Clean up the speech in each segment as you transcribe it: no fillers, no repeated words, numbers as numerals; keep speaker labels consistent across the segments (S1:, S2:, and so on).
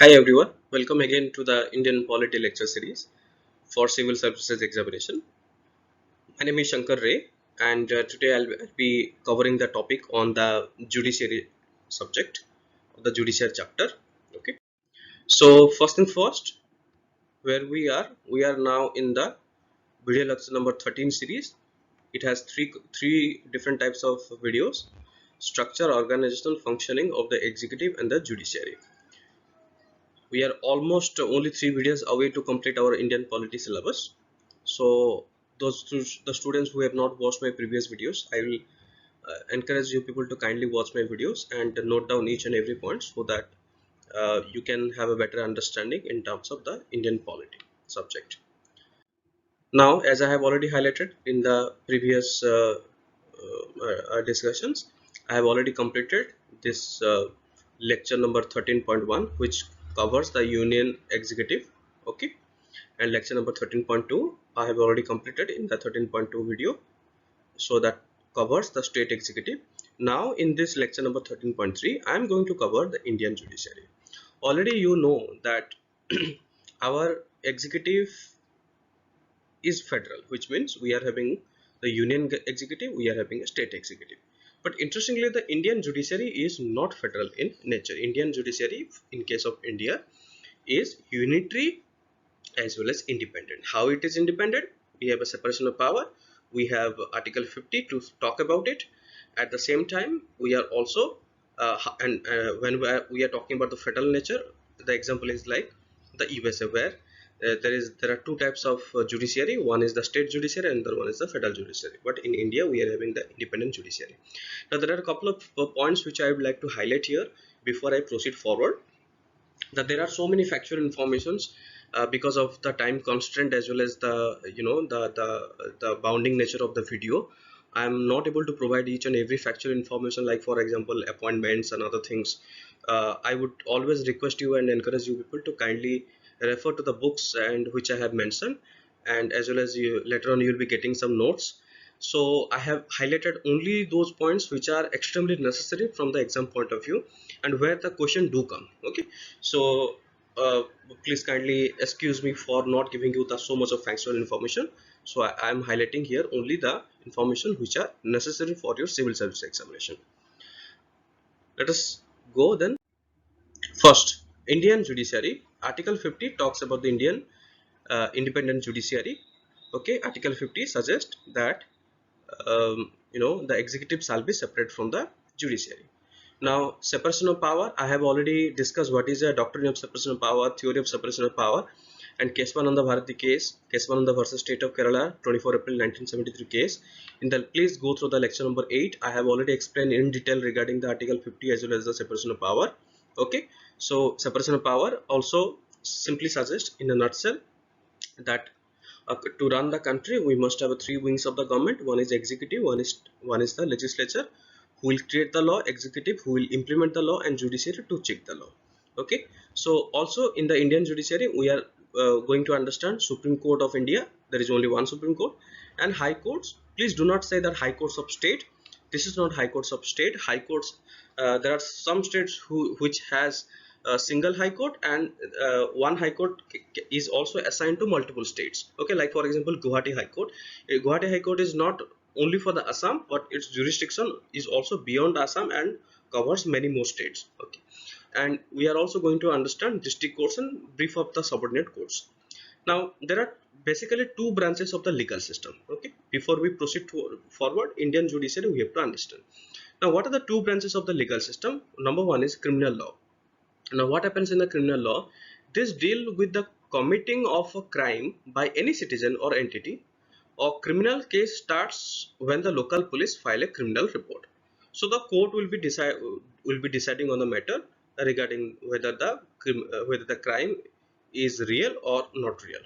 S1: Hi everyone, welcome again to the Indian Polity lecture series for Civil Services Examination. My name is Shankar Ray and today I'll be covering the topic on the judiciary subject of the judiciary chapter. Okay, so first and first, where we are now in the video lecture number 13 series. It has three different types of videos: structure, organizational functioning of the executive and the judiciary. We are almost only 3 videos away to complete our Indian polity syllabus. So the students who have not watched my previous videos, I will encourage you people to kindly watch my videos and note down each and every point so that you can have a better understanding in terms of the Indian polity subject. Now, as I have already highlighted in the previous discussions, I have already completed this lecture number 13.1, which covers the union executive. Okay, and lecture number 13.2 I have already completed in the 13.2 video, so that covers the state executive. Now in this lecture number 13.3 I am going to cover the Indian judiciary. Already you know that our executive is federal, which means we are having the union executive, we are having a state executive. But interestingly, the Indian judiciary is not federal in nature. Indian judiciary, in case of India, is unitary as well as independent. How it is independent? We have a separation of power. We have Article 50 to talk about it. At the same time, we are also when we are talking about the federal nature, the example is like the USA, where there are two types of judiciary. One is the state judiciary and the other one is the federal judiciary. But in India, we are having the independent judiciary. Now there are a couple of points which I would like to highlight here before I proceed forward. That there are so many factual informations because of the time constraint as well as the the bounding nature of the video. I am not able to provide each and every factual information, like for example appointments and other things. I would always request you and encourage you people to kindly refer to the books and which I have mentioned, and as well as you later on you will be getting some notes. So I have highlighted only those points which are extremely necessary from the exam point of view and where the question do come. Okay, so uh, please kindly excuse me for not giving you the so much of factual information. So I am highlighting here only the information which are necessary for your civil service examination. Let us go then. First, Indian judiciary. Article 50 talks about the Indian independent judiciary. Okay, Article 50 suggests that the executive shall be separate from the judiciary. Now, separation of power, I have already discussed what is a doctrine of separation of power, theory of separation of power, and Keswananda Bharati case, Keswananda versus State of Kerala, 24 April 1973 case. Please go through the lecture number 8. I have already explained in detail regarding the Article 50 as well as the separation of power. Okay, so separation of power also simply suggests in a nutshell that to run the country we must have three wings of the government. One is executive, one is the legislature who will create the law, executive who will implement the law, and judiciary to check the law. Okay, so also in the Indian judiciary we are going to understand Supreme Court of India. There is only one Supreme Court, and high courts. Please do not say that high courts of state. This is not high courts of state. High courts, there are some states which has a single high court, and one high court is also assigned to multiple states. Okay, like for example Guwahati High Court. Guwahati High Court is not only for the Assam, but its jurisdiction is also beyond Assam and covers many more states. Okay, and we are also going to understand district courts and brief of the subordinate courts. Now there are basically two branches of the legal system. Okay, before we proceed forward, Indian judiciary we have to understand. Now what are the two branches of the legal system? Number one is criminal law. Now what happens in the criminal law? This deal with the committing of a crime by any citizen or entity. A criminal case starts when the local police file a criminal report. So the court will be deciding on the matter regarding whether the crime is real or not real.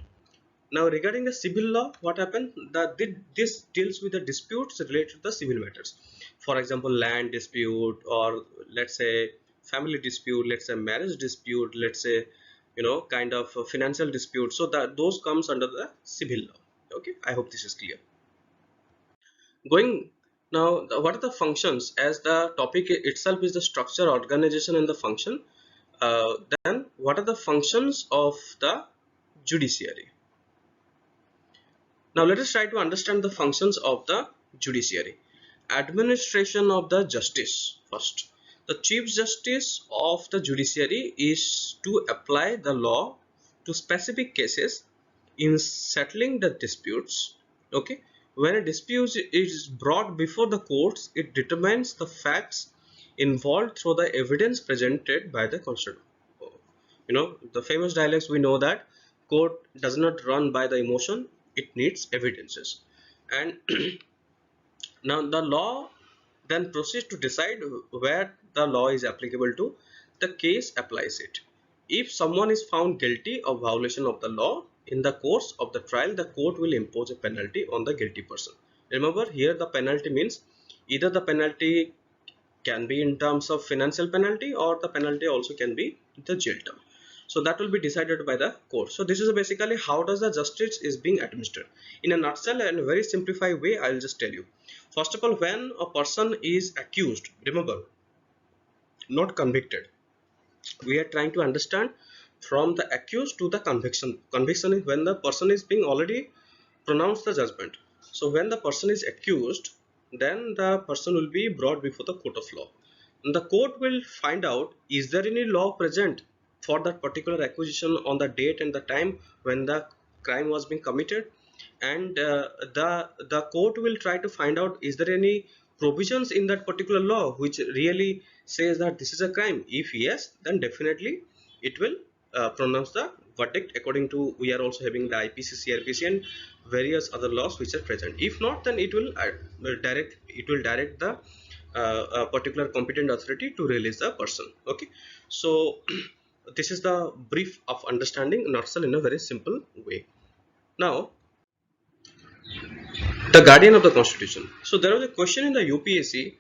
S1: Now regarding the civil law, what happened? This deals with the disputes related to the civil matters. For example, land dispute, or let's say family dispute, let's say marriage dispute, let's say kind of a financial dispute. So that those comes under the civil law. Okay, I hope this is clear. Going now, what are the functions? As the topic itself is the structure, organization, and the function. Then what are the functions of the judiciary? Now let us try to understand the functions of the judiciary. Administration of the justice first. The Chief Justice of the judiciary is to apply the law to specific cases in settling the disputes. Okay, when a dispute is brought before the courts, it determines the facts involved through the evidence presented by the constitution. The famous dialects, we know that court does not run by the emotion, it needs evidences. And now the law then proceeds to decide where the law is applicable to. The case applies it. If someone is found guilty of violation of the law, in the course of the trial, the court will impose a penalty on the guilty person. Remember, here the penalty means either the penalty can be in terms of financial penalty, or the penalty also can be the jail term. So that will be decided by the court. So this is basically how does the justice is being administered. In a nutshell and a very simplified way, I'll just tell you. First of all, when a person is accused, remember, not convicted, we are trying to understand from the accused to the conviction. Conviction is when the person is being already pronounced the judgment. So when the person is accused, then the person will be brought before the court of law. And the court will find out, is there any law present for that particular accusation on the date and the time when the crime was being committed. And the court will try to find out, is there any provisions in that particular law which really says that this is a crime. If yes, then definitely it will pronounce the verdict according to, we are also having the IPC, CRPC and various other laws which are present. If not, then it will direct the particular competent authority to release the person. Okay, so this is the brief of understanding nutshell in a very simple way. Now, the guardian of the constitution. So there was a question in the UPSC,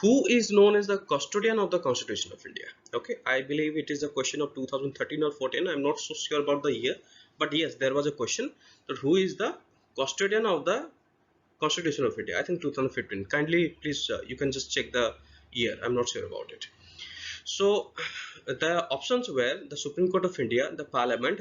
S1: who is known as the custodian of the Constitution of India? Okay, I believe it is a question of 2013 or 14. I'm not so sure about the year, but yes, there was a question that who is the custodian of the Constitution of India. I think 2015. Kindly please, you can just check the year. I'm not sure about it. So the options were the Supreme Court of India, the Parliament,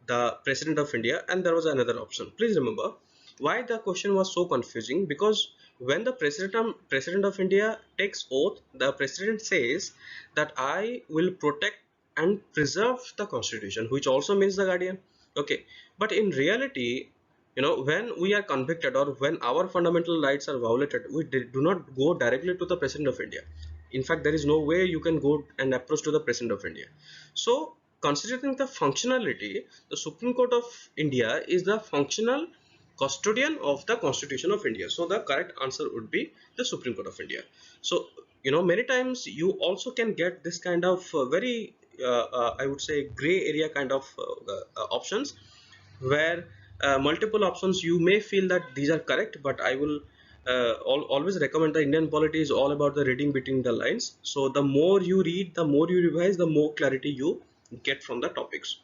S1: the President of India, and there was another option. Please remember why the question was so confusing, because when the President of India takes oath, the President says that I will protect and preserve the Constitution, which also means the guardian. Okay, but in reality, when we are convicted or when our fundamental rights are violated, we do not go directly to the President of India. In fact, there is no way you can go and approach to the President of India. So considering the functionality, the Supreme Court of India is the functional custodian of the Constitution of India. So the correct answer would be the Supreme Court of India. So many times you also can get this kind of very I would say gray area kind of options, where multiple options you may feel that these are correct, but I will always recommend, the Indian polity is all about the reading between the lines. So the more you read, the more you revise, the more clarity you get from the topics.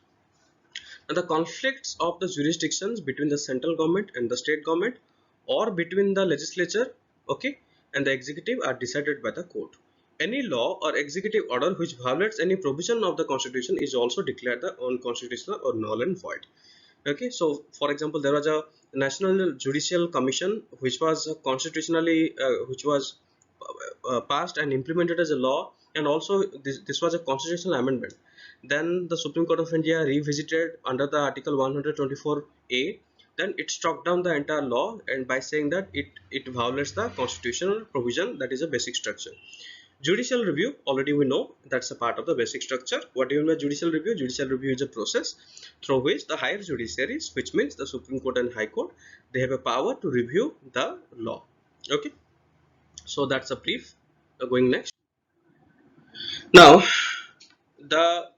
S1: And the conflicts of the jurisdictions between the central government and the state government, or between the legislature, okay, and the executive, are decided by the court. Any law or executive order which violates any provision of the Constitution is also declared the unconstitutional or null and void. Okay, so for example, there was a National Judicial Commission which was constitutionally which was passed and implemented as a law, and also this was a constitutional amendment. Then the Supreme Court of India revisited under the Article 124A. Then it struck down the entire law, and by saying that it violates the constitutional provision, that is a basic structure. Judicial review, already we know that's a part of the basic structure. What do you mean by judicial review? Judicial review is a process through which the higher judiciaries, which means the Supreme Court and High Court, they have a power to review the law. Okay, so that's a brief. Going next. Now, the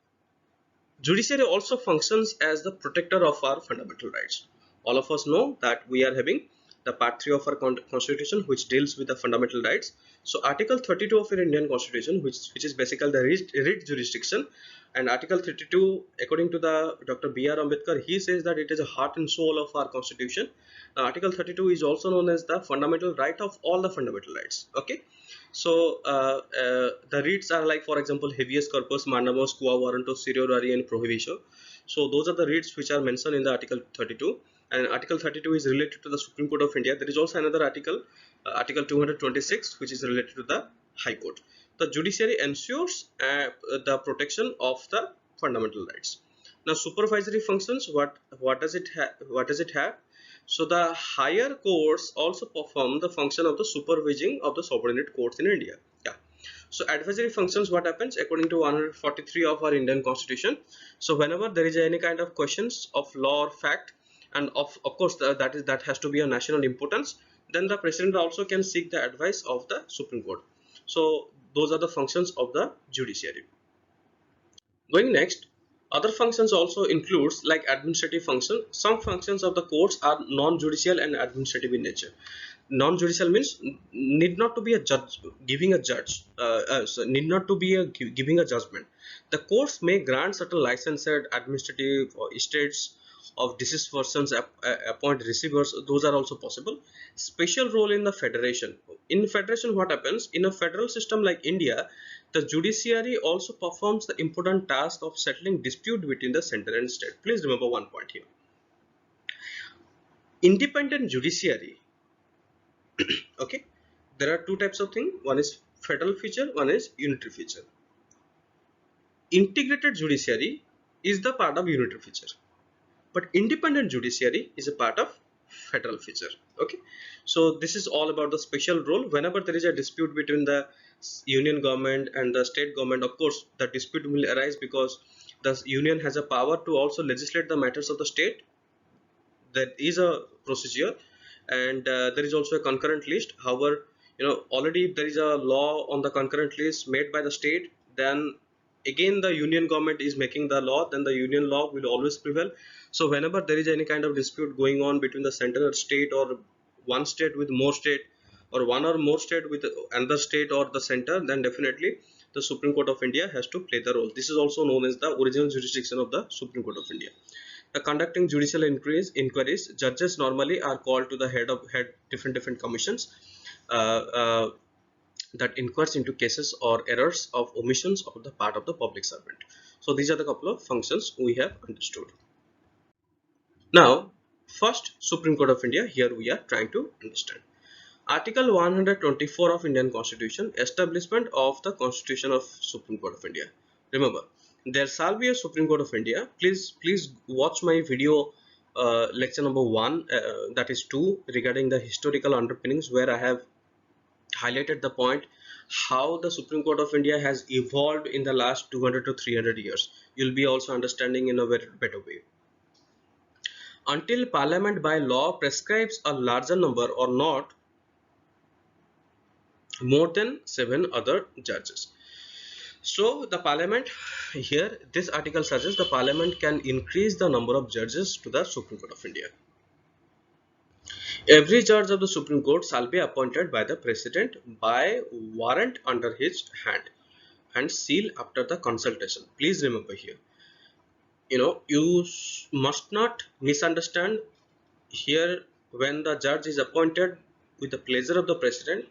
S1: judiciary also functions as the protector of our fundamental rights. All of us know that we are having the part 3 of our constitution, which deals with the fundamental rights. So article 32 of our Indian constitution, which is basically the writ jurisdiction, and article 32, according to the Dr. B.R. Ambedkar, he says that it is a heart and soul of our constitution. Article 32 is also known as the fundamental right of all the fundamental rights. Okay, So the writs are like, for example, habeas corpus, mandamus, quo warranto, certiorari, and prohibition. So those are the writs which are mentioned in the Article 32, and Article 32 is related to the Supreme Court of India. There is also another article, Article 226, which is related to the High Court. The judiciary ensures the protection of the fundamental rights. Now, supervisory functions. What does it have? What does it have? So the higher courts also perform the function of the supervising of the subordinate courts in India. Yeah. So advisory functions, what happens according to 143 of our Indian Constitution. So whenever there is any kind of questions of law or fact, and of course that has to be a national importance, then the president also can seek the advice of the Supreme Court. So those are the functions of the judiciary. Going next, other functions also includes like administrative function. Some functions of the courts are non-judicial and administrative in nature. Non-judicial means need not to be a judge giving a judge, so need not to be a giving a judgment. The courts may grant certain licensed administrative or estates of deceased persons, appoint receivers. Those are also possible. Special role in the federation. In federation, what happens in a federal system like India, the judiciary also performs the important task of settling dispute between the center and state. Please remember one point here. Independent judiciary. Okay, there are two types of thing. One is federal feature, one is unitary feature. Integrated judiciary is the part of unitary feature, but independent judiciary is a part of federal feature. Okay, so this is all about the special role. Whenever there is a dispute between the union government and the state government, of course the dispute will arise because the union has a power to also legislate the matters of the state. That is a procedure, and there is also a concurrent list. However, already if there is a law on the concurrent list made by the state, then again the union government is making the law, then the union law will always prevail. So whenever there is any kind of dispute going on between the center and state, or one state with more state, or one or more state with another state or the center, then definitely the Supreme Court of India has to play the role. This is also known as the original jurisdiction of the Supreme Court of India. Conducting judicial inquiries, judges normally are called to the head different commissions uh, uh, that inquires into cases or errors of omissions of the part of the public servant. So these are the couple of functions we have understood. Now, first, Supreme Court of India. Here we are trying to understand. Article 124 of Indian Constitution, establishment of the Constitution of Supreme Court of India. Remember, there shall be a Supreme Court of India. Please watch my video lecture number 1, that is 2, regarding the historical underpinnings, where I have highlighted the point how the Supreme Court of India has evolved in the last 200 to 300 years. You'll be also understanding in a very better way. Until Parliament by law prescribes a larger number or not more than 7 other judges. So the Parliament, here this article suggests the Parliament can increase the number of judges to the Supreme Court of India. Every judge of the Supreme Court shall be appointed by the President by warrant under his hand and seal after the consultation. Please remember here, you must not misunderstand here. When the judge is appointed with the pleasure of the President,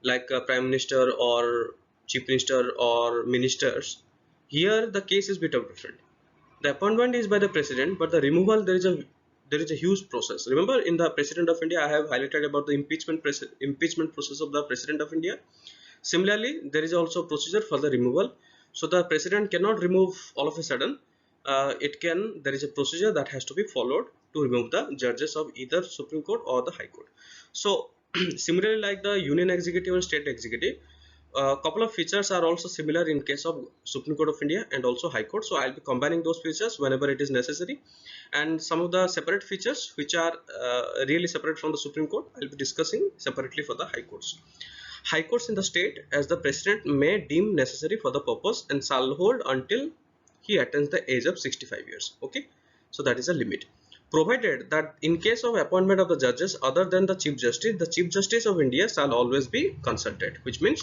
S1: like a Prime Minister or Chief Minister or ministers, here the case is bit of different. The appointment is by the President, but the removal, there is a huge process. Remember, in the President of India, I have highlighted about the impeachment process of the President of India. Similarly, there is also procedure for the removal. So the President cannot remove all of a sudden. There is a procedure that has to be followed to remove the judges of either Supreme Court or the High Court. So similarly, like the Union Executive and State Executive, a couple of features are also similar in case of Supreme Court of India and also High Court. So I'll be combining those features whenever it is necessary, and some of the separate features which are really separate from the Supreme Court, I'll be discussing separately for the High Courts. High Courts in the state, as the President may deem necessary for the purpose, and shall hold until he attains the age of 65 years. Okay, so that is a limit. Provided that in case of appointment of the judges other than the Chief Justice of India shall always be consulted, which means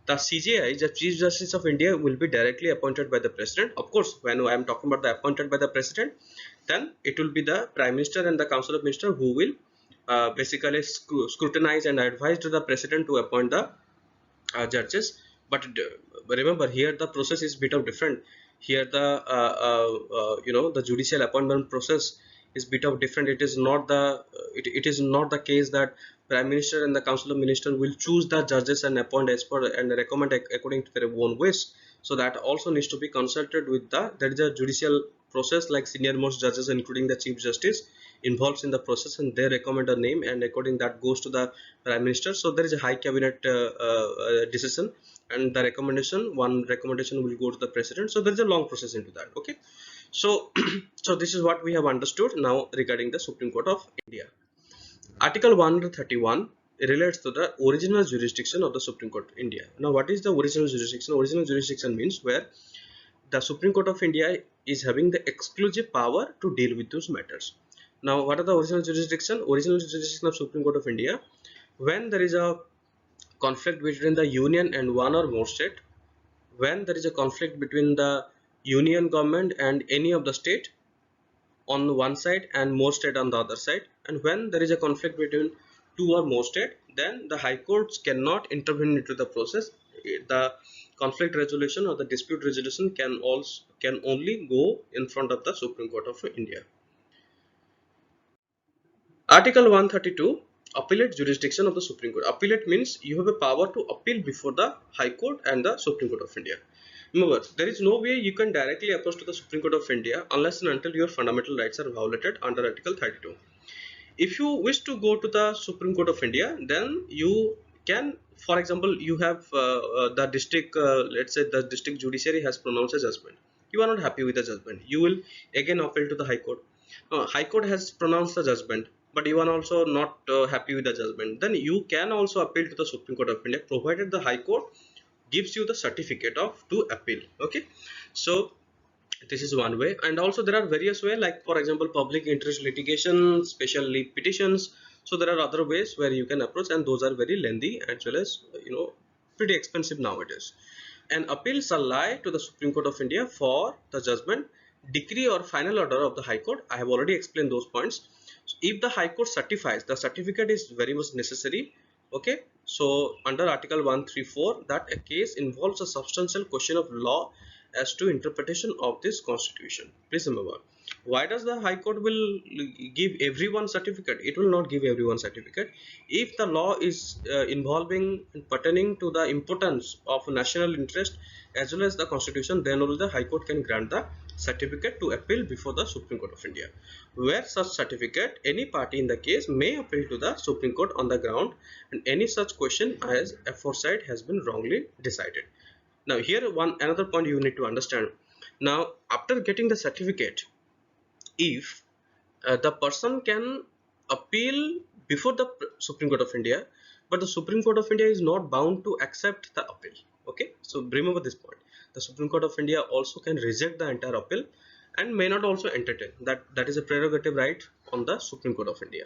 S1: the CJI, the Chief Justice of India, will be directly appointed by the President. Of course, when I am talking about the appointed by the President, then it will be the Prime Minister and the Council of Ministers who will basically scrutinize and advise to the President to appoint the judges. But remember, here the process is bit of different. Here the the judicial appointment process is bit of different. It is not the it is not the case that Prime Minister and the Council of Ministers will choose the judges and appoint as per and recommend according to their own wish. So that also needs to be consulted with the, there is a judicial process, like senior most judges including the Chief Justice involves in the process, and they recommend a name, and according that goes to the Prime Minister. So there is a high cabinet decision, and the one recommendation will go to the President. So there is a long process into that. Okay, so so this is what we have understood now regarding the Supreme Court of India. Article 131 relates to the original jurisdiction of the Supreme Court of India. Now, what is the original jurisdiction? Original jurisdiction means where the Supreme Court of India is having the exclusive power to deal with those matters. Now, what are the original jurisdiction? Original jurisdiction of Supreme Court of India: when there is a conflict between the union and one or more state, when there is a conflict between the union government and any of the state on one side and more state on the other side, and when there is a conflict between two or more state, then the high courts cannot intervene into the process. The conflict resolution or the dispute resolution can only go in front of the Supreme Court of India. Article 132, appellate jurisdiction of the Supreme Court. Appellate means you have a power to appeal before the High Court and the Supreme Court of India. Remember, there is no way you can directly approach to the Supreme Court of India unless and until your fundamental rights are violated under Article 32. If you wish to go to the Supreme Court of India, then you can, for example, you have the district, let's say the district judiciary has pronounced a judgment. You are not happy with the judgment. You will again appeal to the High Court. High Court has pronounced the judgment, but you are also not happy with the judgment. Then you can also appeal to the Supreme Court of India, provided the High Court gives you the certificate of to appeal. Okay, so this is one way, and also there are various ways, like for example public interest litigation, special leave petitions. So there are other ways where you can approach, and those are very lengthy as well as pretty expensive nowadays. An appeal shall lie to the Supreme Court of India for the judgment, decree or final order of the High Court. I have already explained those points. So if the High Court certifies, the certificate is very much necessary. Okay, so under Article 134, that a case involves a substantial question of law as to interpretation of this constitution. Please remember, why does the High Court will give everyone certificate? It will not give everyone certificate. If the law is involving and pertaining to the importance of national interest as well as the constitution, then only the High Court can grant the certificate to appeal before the Supreme Court of India. Where such certificate, any party in the case may appeal to the Supreme Court on the ground and any such question as aforesaid has been wrongly decided. Now here another point you need to understand. Now after getting the certificate, if the person can appeal before the Supreme Court of India, but the Supreme Court of India is not bound to accept the appeal. Okay, so remember this point. The Supreme Court of India also can reject the entire appeal and may not also entertain. That is a prerogative right on the Supreme Court of India.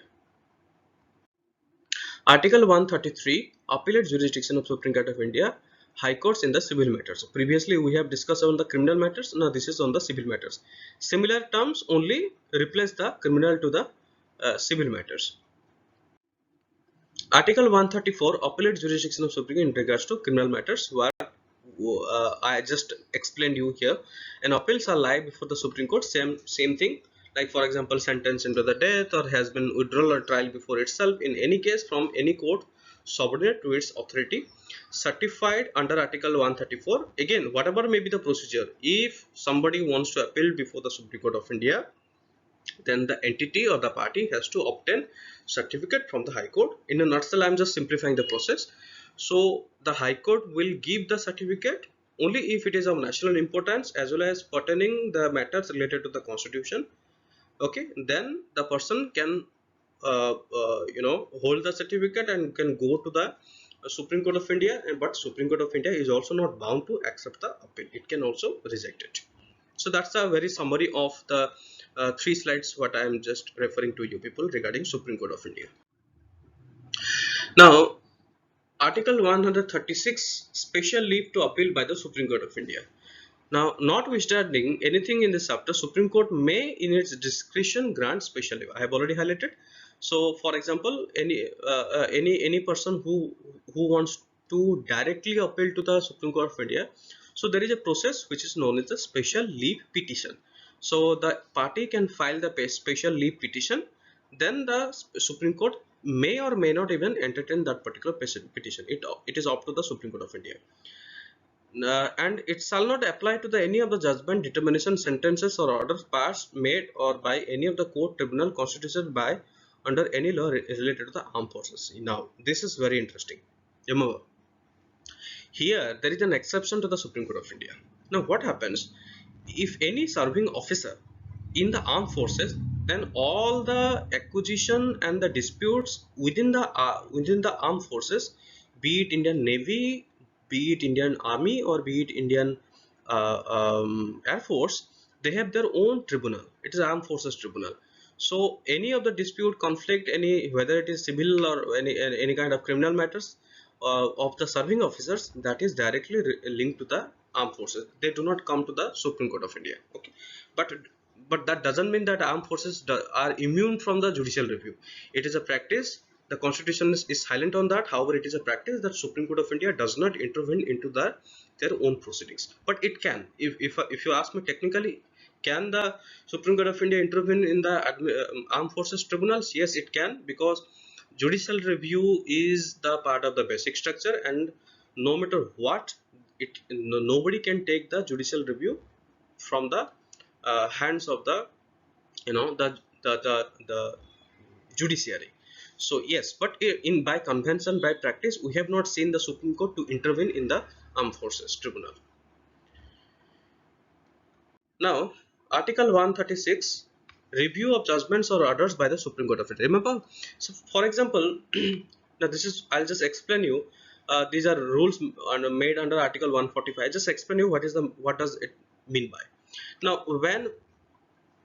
S1: Article 133, appellate jurisdiction of Supreme Court of India, High Courts in the civil matters. So previously we have discussed on the criminal matters. Now this is on the civil matters. Similar terms only replace the criminal to the civil matters. Article 134, appellate jurisdiction of Supreme Court in regards to criminal matters, where I just explained you here. An appeal shall lie before the Supreme Court. Same thing. Like for example, sentence into the death or has been withdrawal or trial before itself in any case from any court subordinate to its authority, certified under Article 134. Again, whatever may be the procedure, if somebody wants to appeal before the Supreme Court of India, then the entity or the party has to obtain certificate from the High Court. In a nutshell, I am just simplifying the process. So the High Court will give the certificate only if it is of national importance as well as pertaining the matters related to the constitution. Okay, then the person can hold the certificate and can go to the Supreme Court of India, but Supreme Court of India is also not bound to accept the appeal. It can also reject it. So that's a very summary of the 3 slides what I am just referring to you people regarding Supreme Court of India. Now Article 136, special leave to appeal by the Supreme Court of India. Now, notwithstanding anything in this chapter, Supreme Court may in its discretion grant special leave. I have already highlighted. So for example, any person who wants to directly appeal to the Supreme Court of India, so there is a process which is known as the special leave petition. So the party can file the special leave petition, then the Supreme Court may or may not even entertain that particular petition. It is up to the Supreme Court of India. And it shall not apply to the any of the judgment, determination, sentences or orders passed, made or by any of the court, tribunal constituted by under any law related to the armed forces. Now this is very interesting. Remember, here there is an exception to the Supreme Court of India. Now what happens if any serving officer in the armed forces, then all the acquisition and the disputes within the armed forces, be it Indian Navy, be it Indian Army, or be it Indian Air Force, they have their own tribunal. It is Armed Forces Tribunal. So any of the dispute, conflict, any whether it is civil or any kind of criminal matters of the serving officers, that is directly linked to the armed forces. They do not come to the Supreme Court of India. Okay, but that doesn't mean that armed forces are immune from the judicial review. It is a practice. The constitution is silent on that. However, it is a practice that Supreme Court of India does not intervene into their own proceedings, but it can. If you ask me technically, can the Supreme Court of India intervene in the armed forces tribunals? Yes, it can, because judicial review is the part of the basic structure, and no matter what, nobody can take the judicial review from the hands of the the judiciary. So yes, but in by convention, by practice, we have not seen the Supreme Court to intervene in the armed forces tribunal. Now, Article 136, review of judgments or orders by the Supreme Court of India. Remember, so for example, now this is, I'll just explain you. These are rules made under Article 145. Just explain you what does it mean by. Now, when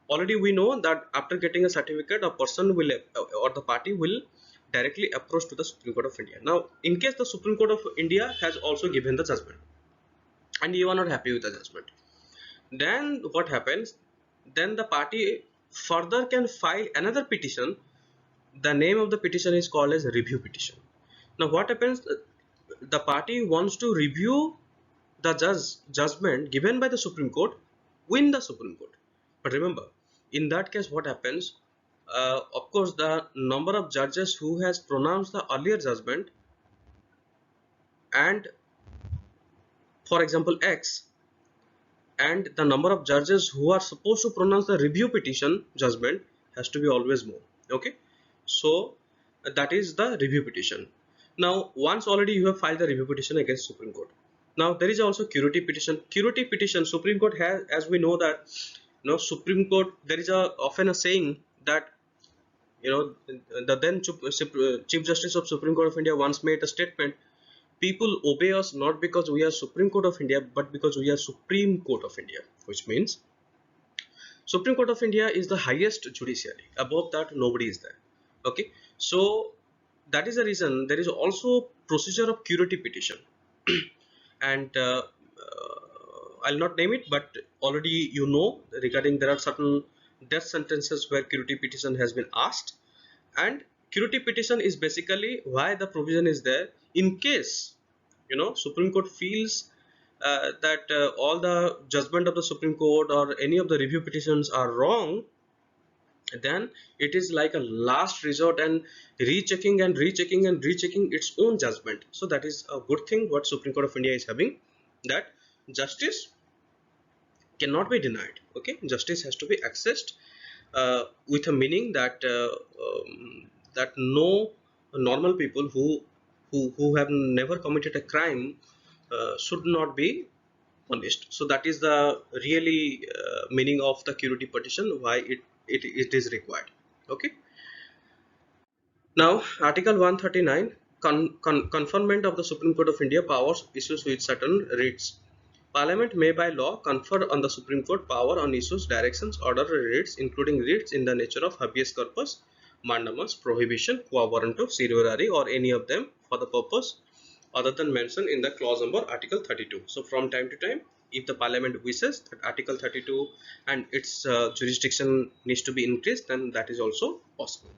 S1: already we know that after getting a certificate, a person will or the party will directly approach to the Supreme Court of India. Now, in case the Supreme Court of India has also given the judgment, and you are not happy with the judgment, then what happens? Then the party further can file another petition. The name of the petition is called as review petition. Now what happens? The party wants to review the judgment given by the Supreme Court win the Supreme Court. But remember, in that case, what happens? Of course, the number of judges who has pronounced the earlier judgment, and for example X, and the number of judges who are supposed to pronounce the review petition judgment has to be always more. Okay, so that is the review petition. Now once already you have filed the review petition against Supreme Court, now there is also curative petition. Curative petition, Supreme Court has, as we know that, Supreme Court, there is often a saying that, the then Chief Justice of Supreme Court of India once made a statement: people obey us not because we are Supreme Court of India, but because we are Supreme Court of India, which means Supreme Court of India is the highest judiciary. Above that, nobody is there. Okay, so that is the reason there is also procedure of curative petition. And I'll not name it, but already regarding, there are certain death sentences where curative petition has been asked, and curative petition is basically why the provision is there. In case Supreme Court feels that all the judgment of the Supreme Court or any of the review petitions are wrong, then it is like a last resort and rechecking and rechecking and rechecking its own judgment. So that is a good thing what Supreme Court of India is having, that justice cannot be denied. Okay, justice has to be accessed with a meaning that that no normal people who have never committed a crime should not be punished. So that is the really meaning of the curative petition, why it is required. Okay, now Article 139, conferment of the Supreme Court of India powers issues with certain writs. Parliament may by law confer on the Supreme Court power on issues, directions, order, writs, including writs in the nature of habeas corpus, mandamus, prohibition, quo warranto, certiorari, or any of them for the purpose other than mentioned in the clause number Article 32. So from time to time, if the Parliament wishes that Article 32 and its jurisdiction needs to be increased, then that is also possible.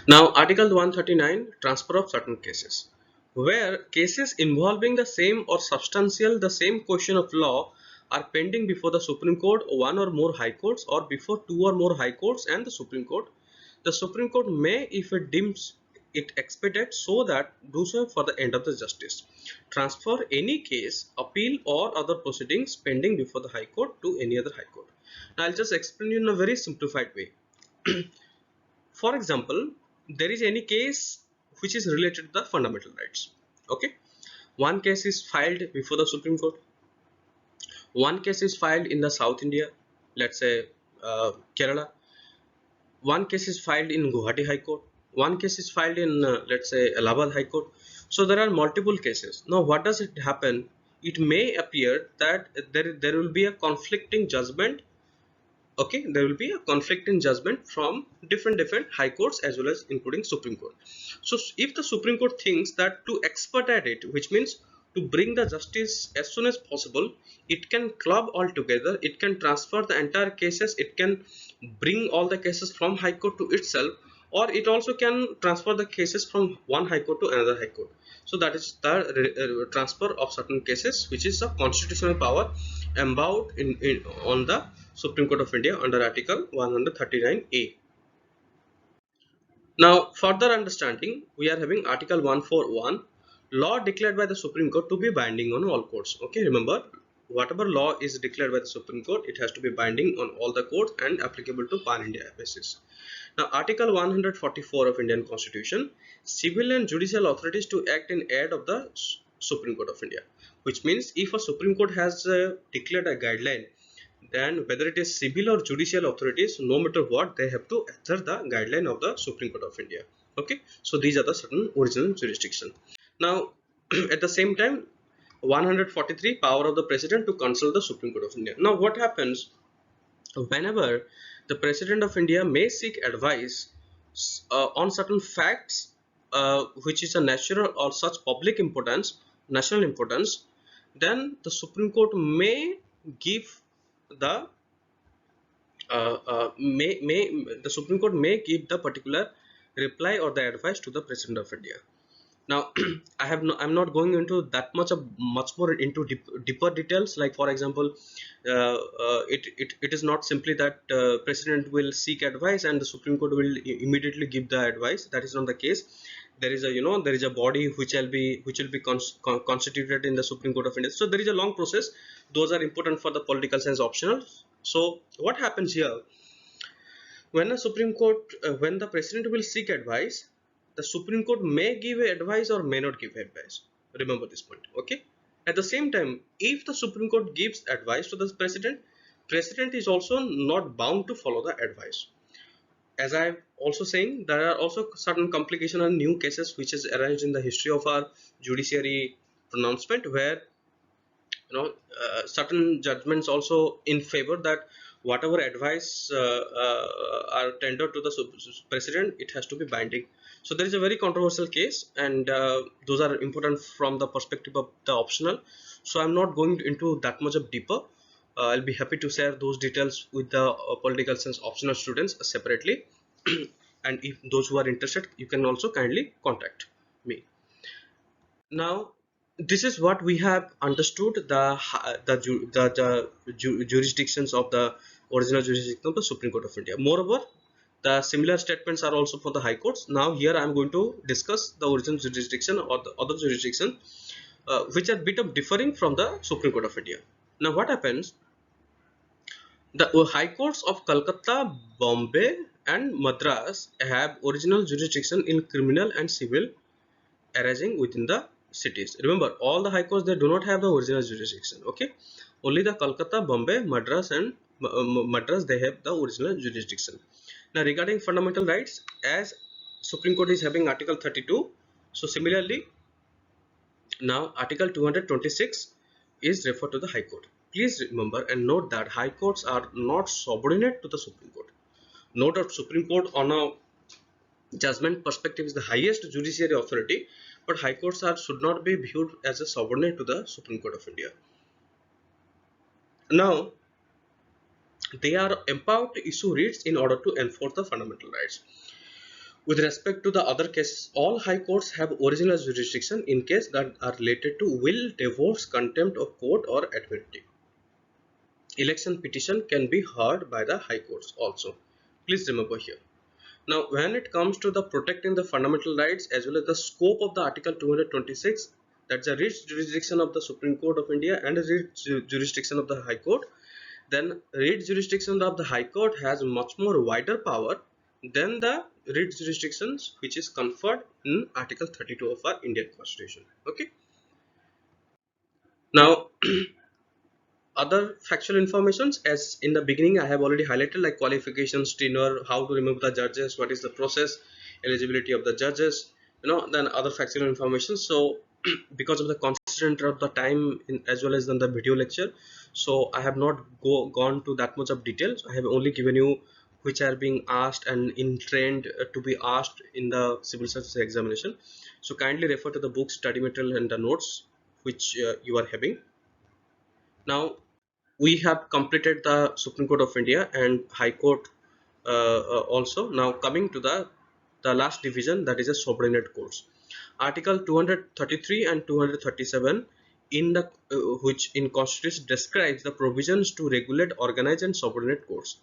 S1: Now, Article 139, transfer of certain cases. Where cases involving the same or substantial the same question of law are pending before the Supreme Court, one or more high courts, or before two or more high courts and the Supreme Court may, if it deems it expedite, so that do so for the end of the justice, transfer any case, appeal or other proceedings pending before the High Court to any other High Court. Now, I'll just explain you in a very simplified way. For example, there is any case which is related to the fundamental rights. Okay, one case is filed before the Supreme Court. One case is filed in the South India, let's say Kerala. One case is filed in Guwahati High Court. One case is filed in let's say Allahabad High Court. So there are multiple cases. Now, what does it happen? It may appear that there will be a conflicting judgment. Okay, there will be a conflict in judgment from different high courts as well as including Supreme Court. So if the Supreme Court thinks that to expedite it, which means to bring the justice as soon as possible, it can club all together, it can transfer the entire cases, it can bring all the cases from high court to itself, or it also can transfer the cases from one high court to another high court. So that is the transfer of certain cases, which is a constitutional power endowed on the Supreme Court of India under Article 139A. Now, further understanding, we are having Article 141, law declared by the Supreme Court to be binding on all courts. Okay, remember, whatever law is declared by the Supreme Court, it has to be binding on all the courts and applicable to pan-India basis. Now, Article 144 of Indian Constitution, civil and judicial authorities to act in aid of the Supreme Court of India, which means if a Supreme Court has declared a guideline, then whether it is civil or judicial authorities, no matter what, they have to answer the guideline of the Supreme Court of India. Okay, so these are the certain original jurisdiction. Now, at the same time, 143, power of the President to consult the Supreme Court of India. Now, what happens whenever the President of India may seek advice on certain facts which is a national or such public importance, national importance, then the Supreme Court may give the the Supreme Court may give the particular reply or the advice to the President of India. Now, I'm not going into that much more into deeper details. Like for example, it is not simply that President will seek advice and the Supreme Court will immediately give the advice. That is not the case. There is a body which will be constituted in the Supreme Court of India. So there is a long process. Those are important for the political science optional. So what happens here? When a Supreme Court, when the President will seek advice, the Supreme Court may give advice or may not give advice. Remember this point. Okay. At the same time, if the Supreme Court gives advice to the President is also not bound to follow the advice. As I'm also saying, there are also certain complications and new cases which is arranged in the history of our judiciary pronouncement, where certain judgments also in favor that whatever advice are tendered to the President, it has to be binding. So there is a very controversial case, and those are important from the perspective of the optional. So I'm not going into that much of deeper. I'll be happy to share those details with the political science optional students separately. And if those who are interested, you can also kindly contact me. Now, this is what we have understood the jurisdictions of the original jurisdiction of the Supreme Court of India. Moreover, the similar statements are also for the high courts. Now here I am going to discuss the original jurisdiction or the other jurisdiction which are bit of differing from the Supreme Court of India. Now what happens? The high courts of Calcutta, Bombay and Madras have original jurisdiction in criminal and civil arising within the cities. Remember, all the high courts, they do not have the original jurisdiction. Okay, only the Calcutta, Bombay, Madras and Madras, they have the original jurisdiction. Now regarding fundamental rights, as Supreme Court is having Article 32, so similarly now Article 226 is referred to the High Court. Please remember and note that High Courts are not subordinate to the Supreme Court. Note that Supreme Court on a judgment perspective is the highest judiciary authority, but High Courts should not be viewed as a subordinate to the Supreme Court of India. Now, they are empowered to issue writs in order to enforce the fundamental rights. With respect to the other cases, all high courts have original jurisdiction in cases that are related to will, divorce, contempt of court or administrative. Election petition can be heard by the high courts also. Please remember here. Now, when it comes to the protecting the fundamental rights as well as the scope of the Article 226, that's a writ jurisdiction of the Supreme Court of India and a writ jurisdiction of the High Court, then writ jurisdiction of the High Court has much more wider power than the writ jurisdictions which is conferred in Article 32 of our Indian Constitution. Okay. Now, other factual informations, as in the beginning I have already highlighted, like qualifications, tenure, how to remove the judges, what is the process, eligibility of the judges, then other factual information. So because of the constraint of the time as well as in the video lecture, so I have not gone to that much of details. I have only given you which are being asked and in trend to be asked in the civil service examination. So kindly refer to the book, study material and the notes which you are having. Now we have completed the Supreme Court of India and High Court also. Now coming to the last division, that is a subordinate courts. Article 233 and 237 in the which in Constitution describes the provisions to regulate, organize and subordinate courts.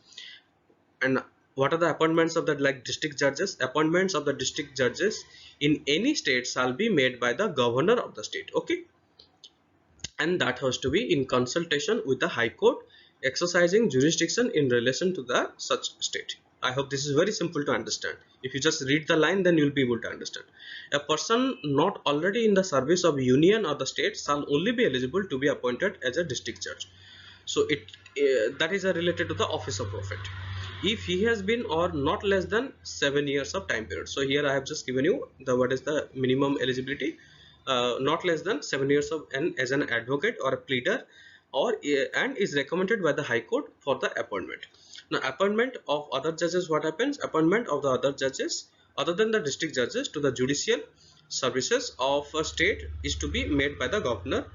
S1: And what are the appointments of the like district judges? Appointments of the district judges in any state shall be made by the governor of the state. Okay, and that has to be in consultation with the High Court exercising jurisdiction in relation to the such state. I hope this is very simple to understand. If you just read the line, then you will be able to understand. A person not already in the service of union or the state shall only be eligible to be appointed as a district judge. So that is related to the office of profit if he has been or not less than 7 years of time period. So here I have just given you the what is the minimum eligibility, not less than 7 years of as an advocate or a pleader, or and is recommended by the High Court for the appointment. Now appointment of other judges, what happens? Appointment of the other judges other than the district judges to the judicial services of a state is to be made by the governor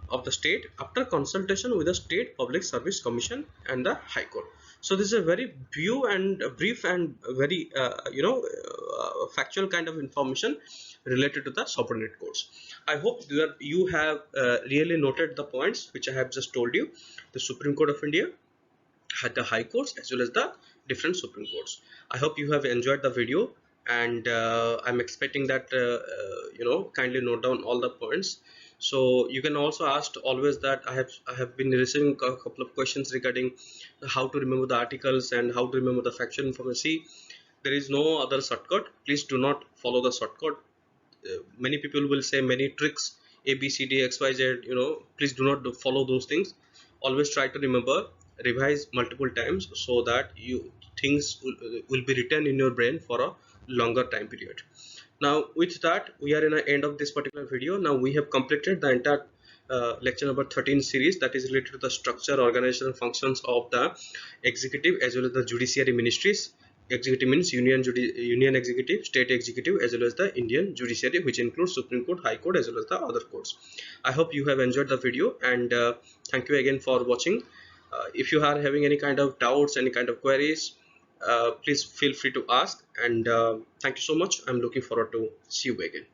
S1: of the state after consultation with the State Public Service Commission and the High Court. So this is a very brief and very factual kind of information related to the subordinate courts. I hope that you have really noted the points which I have just told you. The Supreme Court of India had the high courts as well as the different Supreme Courts. I hope you have enjoyed the video, and I'm expecting that kindly note down all the points. So you can also ask always that I have been receiving a couple of questions regarding how to remember the articles and how to remember the factual information. See, there is no other shortcut. Please do not follow the shortcut. Many people will say many tricks, A B C D X Y Z. Please do not follow those things. Always try to remember, revise multiple times so that things will be written in your brain for a longer time period. Now with that, we are in the end of this particular video. Now we have completed the entire lecture number 13 series, that is related to the structure, organization, functions of the executive as well as the judiciary ministries. Executive means union executive, state executive as well as the Indian judiciary, which includes Supreme Court, High Court as well as the other courts. I hope you have enjoyed the video, and thank you again for watching. If you are having any kind of doubts, any kind of queries, please feel free to ask, and thank you so much. I'm looking forward to see you again.